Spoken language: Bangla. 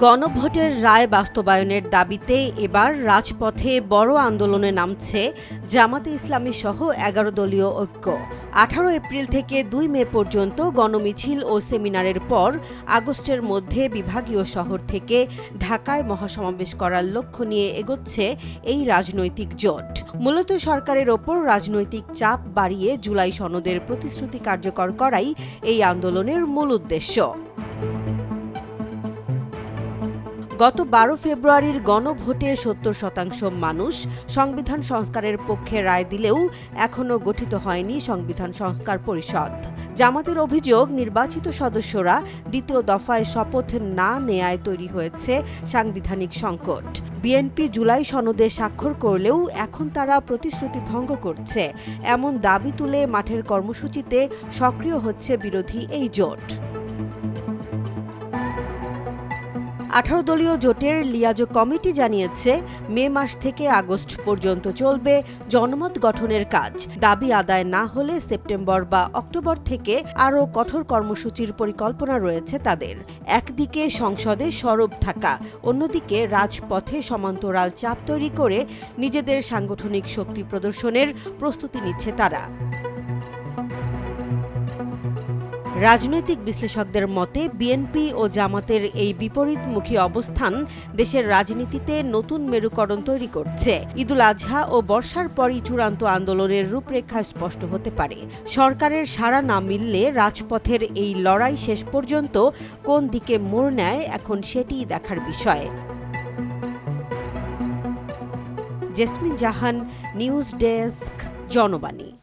গণভোটের রায় বাস্তবায়নের দাবিতে এবার রাজপথে বড় আন্দোলনে নামছে জামাতে ইসলামী সহ ১১ দলীয় ঐক্য। ১৮ এপ্রিল থেকে ২ মে পর্যন্ত গণমিছিল ও সেমিনারের পর আগস্টের মধ্যে বিভাগীয় শহর থেকে ঢাকায় মহাসমাবেশ করার লক্ষ্য নিয়ে এগোচ্ছে এই রাজনৈতিক জোট। মূলত সরকারের ওপর রাজনৈতিক চাপ বাড়িয়ে জুলাই সনদের প্রতিশ্রুতি কার্যকর করাই এই আন্দোলনের মূল উদ্দেশ্য। গত ১২ ফেব্রুয়ারির গণভোটে ৭০% মানুষ সংবিধান সংস্কারের পক্ষে রায় দিলেও এখনও গঠিত হয়নি সংবিধান সংস্কার পরিষদ। জামাতের অভিযোগ, নির্বাচিত সদস্যরা দ্বিতীয় দফায় শপথ না নেয়ায় তৈরি হয়েছে সাংবিধানিক সংকট। বিএনপি জুলাই সনদে স্বাক্ষর করলেও এখন তারা প্রতিশ্রুতি ভঙ্গ করছে, এমন দাবি তুলে মাঠের কর্মসূচিতে সক্রিয় হচ্ছে বিরোধী এই জোট। ১৮ দলীয় জোটের লিয়াজো কমিটি জানিয়েছে, মে মাস থেকে আগস্ট পর্যন্ত চলবে জনমত গঠনের কাজ। দাবি আদায় না হলে সেপ্টেম্বর বা অক্টোবর থেকে আরও কঠোর কর্মসূচির পরিকল্পনা রয়েছে তাদের। একদিকে সংসদে সরব থাকা, অন্যদিকে রাজপথে সমান্তরাল চাপ তৈরি করে নিজেদের সাংগঠনিক শক্তি প্রদর্শনের প্রস্তুতি নিচ্ছে তারা। রাজনৈতিক বিশ্লেষকদের মতে, বিএনপি ও জামাতের এই বিপরীতমুখী অবস্থান দেশের রাজনীতিতে নতুন মেরুকরণ তৈরি করছে। ঈদুল আজহা ও বর্ষার পরই চূড়ান্ত আন্দোলনের রূপরেখা স্পষ্ট হতে পারে। সরকারের সাড়া না মিললে রাজপথের এই লড়াই শেষ পর্যন্ত কোন দিকে মোড় নেয়, এখন সেটিই দেখার বিষয়। জেসমিন জাহান, নিউজ ডেস্ক, জনবাণী।